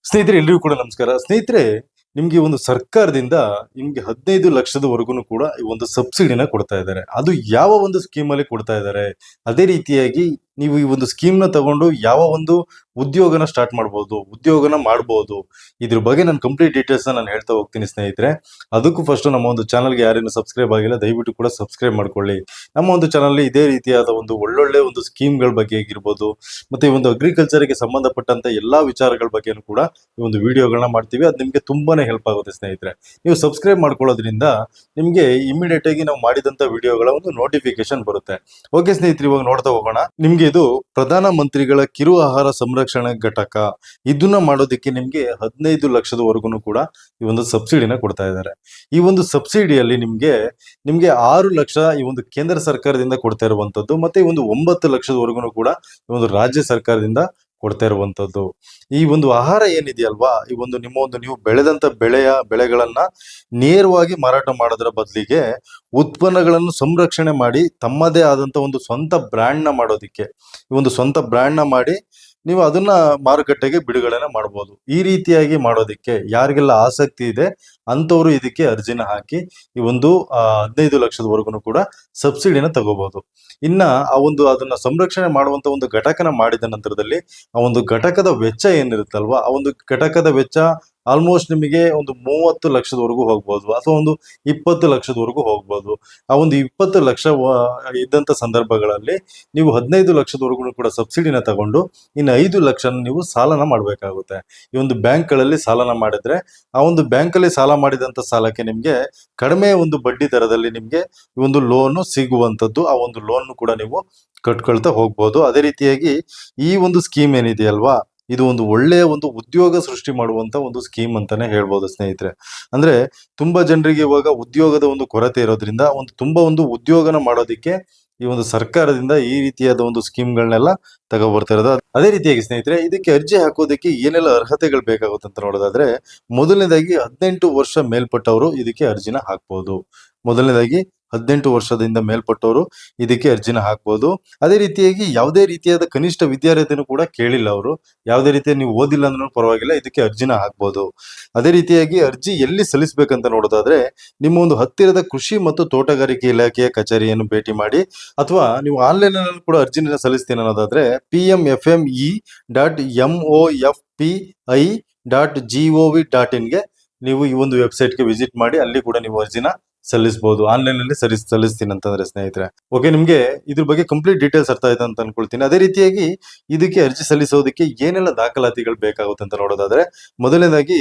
ಸ್ನೇಹಿತರೆ ಎಲ್ರಿಗೂ ಕೂಡ ನಮಸ್ಕಾರ. ಸ್ನೇಹಿತರೆ, ನಿಮ್ಗೆ ಒಂದು ಸರ್ಕಾರದಿಂದ ನಿಮ್ಗೆ 15 ಲಕ್ಷದವರೆಗೂ ಕೂಡ ಈ ಒಂದು ಸಬ್ಸಿಡಿನ ಕೊಡ್ತಾ ಇದ್ದಾರೆ. ಅದು ಯಾವ ಒಂದು ಸ್ಕೀಮ್ ಅಲ್ಲಿ ಕೊಡ್ತಾ ಇದ್ದಾರೆ, ಅದೇ ರೀತಿಯಾಗಿ ನೀವು ಈ ಒಂದು ಸ್ಕೀಮ್ ನ ತಗೊಂಡು ಯಾವ ಒಂದು ಉದ್ಯೋಗನ ಸ್ಟಾರ್ಟ್ ಮಾಡ್ಬೋದು, ಉದ್ಯೋಗನ ಮಾಡ್ಬೋದು, ಇದ್ರ ಬಗ್ಗೆ ನಾನು ಕಂಪ್ಲೀಟ್ ಡೀಟೇಲ್ಸ್ ನಾನು ಹೇಳ್ತಾ ಹೋಗ್ತೀನಿ ಸ್ನೇಹಿತರೆ. ಅದಕ್ಕೂ ಫಸ್ಟ್ ನಮ್ಮ ಒಂದು ಚಾನಲ್ಗೆ ಯಾರೇನು ಸಬ್ಸ್ಕ್ರೈಬ್ ಆಗಿಲ್ಲ ದಯವಿಟ್ಟು ಕೂಡ ಸಬ್ಸ್ಕ್ರೈಬ್ ಮಾಡ್ಕೊಳ್ಳಿ. ನಮ್ಮ ಒಂದು ಚಾನಲ್ ಇದೇ ರೀತಿಯಾದ ಒಂದು ಒಳ್ಳೊಳ್ಳೆ ಒಂದು ಸ್ಕೀಮ್ಗಳ ಬಗ್ಗೆ ಆಗಿರ್ಬೋದು, ಮತ್ತೆ ಈ ಒಂದು ಅಗ್ರಿಕಲ್ಚರ್ಗೆ ಸಂಬಂಧಪಟ್ಟಂತ ಎಲ್ಲಾ ವಿಚಾರಗಳ ಬಗ್ಗೆನೂ ಕೂಡ ಈ ಒಂದು ವಿಡಿಯೋಗಳನ್ನ ಮಾಡ್ತೀವಿ. ಅದು ನಿಮಗೆ ತುಂಬಾನೇ ಹೆಲ್ಪ್ ಆಗುತ್ತೆ ಸ್ನೇಹಿತರೆ. ನೀವು ಸಬ್ಸ್ಕ್ರೈಬ್ ಮಾಡ್ಕೊಳ್ಳೋದ್ರಿಂದ ನಿಮ್ಗೆ ಇಮಿಡಿಯೇಟ್ ಆಗಿ ನಾವು ಮಾಡಿದಂತ ವಿಡಿಯೋಗಳ ಒಂದು ನೋಟಿಫಿಕೇಶನ್ ಬರುತ್ತೆ. ಓಕೆ ಸ್ನೇಹಿತರೆ, ಇವಾಗ ನೋಡ್ತಾ ಹೋಗೋಣ. ನಿಮ್ಗೆ ಇದು ಪ್ರಧಾನ ಮಂತ್ರಿಗಳ ಕಿರು ಆಹಾರ ಸಂರಕ್ಷಣೆ ಘಟಕ, ಇದನ್ನ ಮಾಡೋದಕ್ಕೆ ನಿಮ್ಗೆ 15 ಲಕ್ಷದವರೆಗೂ ಕೂಡ ಈ ಒಂದು ಸಬ್ಸಿಡಿನ ಕೊಡ್ತಾ ಇದ್ದಾರೆ. ಈ ಒಂದು ಸಬ್ಸಿಡಿಯಲ್ಲಿ ನಿಮ್ಗೆ 6 ಲಕ್ಷ ಈ ಒಂದು ಕೇಂದ್ರ ಸರ್ಕಾರದಿಂದ ಕೊಡ್ತಾ ಇರುವಂತದ್ದು, ಮತ್ತೆ ಈ ಒಂದು 9 ಲಕ್ಷದವರೆಗೂ ಕೂಡ ಈ ಒಂದು ರಾಜ್ಯ ಸರ್ಕಾರದಿಂದ ಕೊಡ್ತಾ ಇರುವಂತದ್ದು. ಈ ಒಂದು ಆಹಾರ ಏನಿದೆಯಲ್ವಾ, ಈ ಒಂದು ನೀವು ಬೆಳೆದಂತ ಬೆಳೆಗಳನ್ನ ನೇರವಾಗಿ ಮಾರಾಟ ಮಾಡೋದ್ರ ಬದಲಿಗೆ ಉತ್ಪನ್ನಗಳನ್ನು ಸಂರಕ್ಷಣೆ ಮಾಡಿ ತಮ್ಮದೇ ಆದಂತ ಒಂದು ಸ್ವಂತ ಬ್ರ್ಯಾಂಡ್ ನ ಮಾಡೋದಿಕ್ಕೆ, ಈ ಒಂದು ಸ್ವಂತ ಬ್ರ್ಯಾಂಡ್ ನ ಮಾಡಿ ನೀವು ಅದನ್ನ ಮಾರುಕಟ್ಟೆಗೆ ಬಿಡುಗಡೆನ ಮಾಡಬಹುದು. ಈ ರೀತಿಯಾಗಿ ಮಾಡೋದಿಕ್ಕೆ ಯಾರಿಗೆಲ್ಲ ಆಸಕ್ತಿ ಇದೆ ಅಂತವರು ಇದಕ್ಕೆ ಅರ್ಜಿನ ಹಾಕಿ ಈ ಒಂದು 15 ಲಕ್ಷದವರೆಗೂ ಕೂಡ ಸಬ್ಸಿಡಿನ ತಗೋಬಹುದು. ಇನ್ನ ಅದನ್ನ ಸಂರಕ್ಷಣೆ ಮಾಡುವಂತ ಒಂದು ಘಟಕನ ಮಾಡಿದ ನಂತರದಲ್ಲಿ ಆ ಒಂದು ಘಟಕದ ವೆಚ್ಚ ಏನಿರುತ್ತಲ್ವಾ, ಆ ಒಂದು ಘಟಕದ ವೆಚ್ಚ ಆಲ್ಮೋಸ್ಟ್ ನಿಮಗೆ ಒಂದು 30 ಲಕ್ಷದವರೆಗೂ ಹೋಗ್ಬೋದು, ಅಥವಾ ಒಂದು 20 ಲಕ್ಷದವರೆಗೂ ಹೋಗ್ಬೋದು. ಆ ಒಂದು 20 ಲಕ್ಷ ಇದ್ದಂತ ಸಂದರ್ಭಗಳಲ್ಲಿ ನೀವು 15 ಲಕ್ಷದವರೆಗೂ ಕೂಡ ಸಬ್ಸಿಡಿನ ತಗೊಂಡು ಇನ್ನು 5 ಲಕ್ಷ ನೀವು ಸಾಲನ ಮಾಡಬೇಕಾಗುತ್ತೆ. ಈ ಒಂದು ಬ್ಯಾಂಕ್ಗಳಲ್ಲಿ ಸಾಲನ ಮಾಡಿದ್ರೆ ಆ ಒಂದು ಬ್ಯಾಂಕಲ್ಲಿ ಸಾಲ ಮಾಡಿದಂತ ಸಾಲಕ್ಕೆ ನಿಮ್ಗೆ ಕಡಿಮೆ ಒಂದು ಬಡ್ಡಿ ದರದಲ್ಲಿ ನಿಮ್ಗೆ ಈ ಒಂದು ಲೋನ್ ಸಿಗುವಂತದ್ದು, ಆ ಒಂದು ಲೋನ್ ಕೂಡ ನೀವು ಕಟ್ಕೊಳ್ತಾ ಹೋಗ್ಬೋದು. ಅದೇ ರೀತಿಯಾಗಿ ಈ ಒಂದು ಸ್ಕೀಮ್ ಏನಿದೆಯಲ್ವಾ, ಇದು ಒಂದು ಒಳ್ಳೆಯ ಒಂದು ಉದ್ಯೋಗ ಸೃಷ್ಟಿ ಮಾಡುವಂತ ಒಂದು ಸ್ಕೀಮ್ ಅಂತಾನೆ ಹೇಳ್ಬೋದು ಸ್ನೇಹಿತರೆ. ಅಂದ್ರೆ ತುಂಬಾ ಜನರಿಗೆ ಇವಾಗ ಉದ್ಯೋಗದ ಒಂದು ಕೊರತೆ ಇರೋದ್ರಿಂದ ತುಂಬಾ ಒಂದು ಉದ್ಯೋಗನ ಮಾಡೋದಿಕ್ಕೆ ಈ ಒಂದು ಸರ್ಕಾರದಿಂದ ಈ ರೀತಿಯಾದ ಒಂದು ಸ್ಕೀಮ್ಗಳನ್ನೆಲ್ಲ ತಗೋಬರ್ತಾ ಇರೋದು. ಅದೇ ರೀತಿಯಾಗಿ ಸ್ನೇಹಿತರೆ, ಇದಕ್ಕೆ ಅರ್ಜಿ ಹಾಕೋದಕ್ಕೆ ಏನೆಲ್ಲ ಅರ್ಹತೆಗಳು ಬೇಕಾಗುತ್ತೆ ಅಂತ ನೋಡೋದಾದ್ರೆ, ಮೊದಲನೇದಾಗಿ 18 ವರ್ಷ ಮೇಲ್ಪಟ್ಟವರು ಇದಕ್ಕೆ ಅರ್ಜಿನ ಹಾಕ್ಬೋದು. ಮೊದಲನೇದಾಗಿ 18 ವರ್ಷದಿಂದ ಮೇಲ್ಪಟ್ಟವರು ಇದಕ್ಕೆ ಅರ್ಜಿನ ಹಾಕ್ಬೋದು. ಅದೇ ರೀತಿಯಾಗಿ ಯಾವುದೇ ರೀತಿಯಾದ ಕನಿಷ್ಠ ವಿದ್ಯಾರ್ಹತೆನೂ ಕೂಡ ಕೇಳಿಲ್ಲ ಅವರು. ಯಾವುದೇ ರೀತಿಯ ನೀವು ಓದಿಲ್ಲ ಅಂದ್ರೂ ಪರವಾಗಿಲ್ಲ, ಇದಕ್ಕೆ ಅರ್ಜಿನ ಹಾಕ್ಬೋದು. ಅದೇ ರೀತಿಯಾಗಿ ಅರ್ಜಿ ಎಲ್ಲಿ ಸಲ್ಲಿಸಬೇಕಂತ ನೋಡೋದಾದ್ರೆ, ನಿಮ್ಮ ಒಂದು ಹತ್ತಿರದ ಕೃಷಿ ಮತ್ತು ತೋಟಗಾರಿಕೆ ಇಲಾಖೆಯ ಕಚೇರಿಯನ್ನು ಭೇಟಿ ಮಾಡಿ, ಅಥವಾ ನೀವು ಆನ್ಲೈನ್ ನಲ್ಲಿ ಕೂಡ ಅರ್ಜಿನ ಸಲ್ಲಿಸ್ತೀನಿ ಅನ್ನೋದಾದ್ರೆ pmfme.mofpi.gov.in ಗೆ ನೀವು ಈ ಒಂದು ವೆಬ್ಸೈಟ್ಗೆ ವಿಸಿಟ್ ಮಾಡಿ ಅಲ್ಲಿ ಕೂಡ ನೀವು ಅರ್ಜಿನ ಸಲ್ಲಿಸಬಹುದು. ಆನ್ಲೈನ್ ಅಲ್ಲಿ ಸಲ್ಲಿಸ್ತೀನಿ ಅಂತಂದ್ರೆ ಸ್ನೇಹಿತರೆ. ಓಕೆ, ನಿಮ್ಗೆ ಇದ್ರ ಬಗ್ಗೆ ಕಂಪ್ಲೀಟ್ ಡೀಟೇಲ್ಸ್ ಅರ್ಥ ಆಯ್ತು ಅಂತ ಅನ್ಕೊಳ್ತೀನಿ. ಅದೇ ರೀತಿಯಾಗಿ ಇದಕ್ಕೆ ಅರ್ಜಿ ಸಲ್ಲಿಸೋದಕ್ಕೆ ಏನೆಲ್ಲ ದಾಖಲಾತಿಗಳು ಬೇಕಾಗುತ್ತೆ ಅಂತ ನೋಡೋದಾದ್ರೆ, ಮೊದಲನೇದಾಗಿ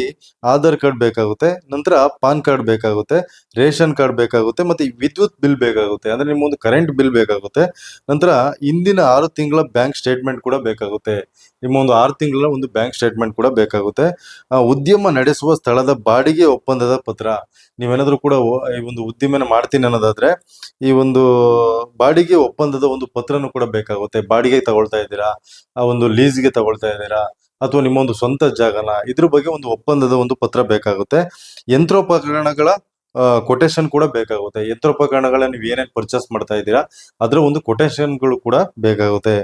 ಆಧಾರ್ ಕಾರ್ಡ್ ಬೇಕಾಗುತ್ತೆ, ನಂತರ ಪಾನ್ ಕಾರ್ಡ್ ಬೇಕಾಗುತ್ತೆ, ರೇಷನ್ ಕಾರ್ಡ್ ಬೇಕಾಗುತ್ತೆ, ಮತ್ತೆ ವಿದ್ಯುತ್ ಬಿಲ್ ಬೇಕಾಗುತ್ತೆ, ಅಂದ್ರೆ ನಿಮ್ಮ ಒಂದು ಕರೆಂಟ್ ಬಿಲ್ ಬೇಕಾಗುತ್ತೆ. ನಂತರ ಇಂದಿನ 6 ತಿಂಗಳ ಬ್ಯಾಂಕ್ ಸ್ಟೇಟ್ಮೆಂಟ್ ಕೂಡ ಬೇಕಾಗುತ್ತೆ. ನಿಮ್ಮ ಒಂದು 6 ತಿಂಗಳ ಒಂದು ಬ್ಯಾಂಕ್ ಸ್ಟೇಟ್ಮೆಂಟ್ ಕೂಡ ಬೇಕಾಗುತ್ತೆ. ಉದ್ಯಮ ನಡೆಸುವ ಸ್ಥಳದ ಬಾಡಿಗೆ ಒಪ್ಪಂದದ ಪತ್ರ, ನೀವೇನಾದ್ರೂ ಕೂಡ ಈ ಒಂದು ಉದ್ದಿಮೆನ ಮಾಡ್ತೀನಿ ಅನ್ನೋದಾದ್ರೆ ಈ ಒಂದು ಬಾಡಿಗೆ ಒಪ್ಪಂದದ ಒಂದು ಪತ್ರನೂ ಕೂಡ ಬೇಕಾಗುತ್ತೆ. ಬಾಡಿಗೆ ತಗೊಳ್ತಾ ಇದ್ದೀರಾ, ಆ ಒಂದು ಲೀಸ್ಗೆ ತಗೊಳ್ತಾ ಇದ್ದೀರಾ, ಅಥವಾ ನಿಮ್ಮ ಒಂದು ಸ್ವಂತ ಜಾಗನ, ಇದ್ರ ಬಗ್ಗೆ ಒಂದು ಒಪ್ಪಂದದ ಒಂದು ಪತ್ರ ಬೇಕಾಗುತ್ತೆ. ಯಂತ್ರೋಪಕರಣಗಳ ಕೊಟೇಶನ್ ಕೂಡ ಬೇಕಾಗುತ್ತೆ. ಯಂತ್ರೋಪಕರಣಗಳನ್ನ ನೀವು ಏನೇನು ಪರ್ಚೇಸ್ ಮಾಡ್ತಾ ಇದ್ದೀರಾ ಅದರ ಒಂದು ಕೊಟೇಶನ್ಗಳು ಕೂಡ ಬೇಕಾಗುತ್ತೆ.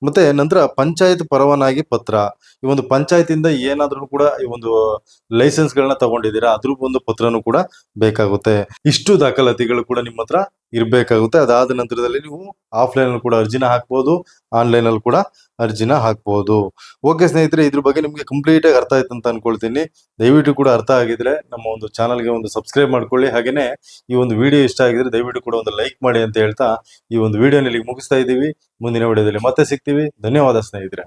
ಮತ್ತೆ ನಂತರ ಪಂಚಾಯತ್ ಪರವಾನಗಿ ಪತ್ರ, ಈ ಒಂದು ಪಂಚಾಯತಿಂದ ಏನಾದ್ರೂ ಕೂಡ ಈ ಒಂದು ಲೈಸೆನ್ಸ್ ಗಳನ್ನ ತಗೊಂಡಿದ್ದೀರಾ ಅದ್ರ ಒಂದು ಪತ್ರನೂ ಕೂಡ ಬೇಕಾಗುತ್ತೆ. ಇಷ್ಟು ದಾಖಲಾತಿಗಳು ಕೂಡ ನಿಮ್ಮ ಹತ್ರ ಇರ್ಬೇಕಾಗುತ್ತೆ. ಅದಾದ ನಂತರದಲ್ಲಿ ನೀವು ಆಫ್ಲೈನ್ ಅಲ್ಲಿ ಕೂಡ ಅರ್ಜಿನ ಹಾಕ್ಬೋದು, ಆನ್ಲೈನ್ ಅಲ್ಲಿ ಕೂಡ ಅರ್ಜಿನ ಹಾಕ್ಬೋದು. ಓಕೆ ಸ್ನೇಹಿತರೆ, ಇದ್ರ ಬಗ್ಗೆ ನಿಮ್ಗೆ ಕಂಪ್ಲೀಟ್ ಆಗಿ ಅರ್ಥ ಆಯ್ತು ಅಂತ ಅನ್ಕೊಳ್ತೀನಿ. ದಯವಿಟ್ಟು ಕೂಡ ಅರ್ಥ ಆಗಿದ್ರೆ ನಮ್ಮ ಒಂದು ಚಾನಲ್ಗೆ ಒಂದು ಸಬ್ಸ್ಕ್ರೈಬ್ ಮಾಡ್ಕೊಳ್ಳಿ. ಹಾಗೇನೆ ಈ ಒಂದು ವಿಡಿಯೋ ಇಷ್ಟ ಆಗಿದ್ರೆ ದಯವಿಟ್ಟು ಕೂಡ ಒಂದು ಲೈಕ್ ಮಾಡಿ ಅಂತ ಹೇಳ್ತಾ ಈ ಒಂದು ವಿಡಿಯೋನಲ್ಲಿ ಮುಗಿಸ್ತಾ ಇದ್ದೀವಿ. ಮುಂದಿನ ವಿಡಿಯೋದಲ್ಲಿ ಮತ್ತೆ ಸಿಗ್ತೀವಿ. ಧನ್ಯವಾದ ಸ್ನೇಹಿತರೆ.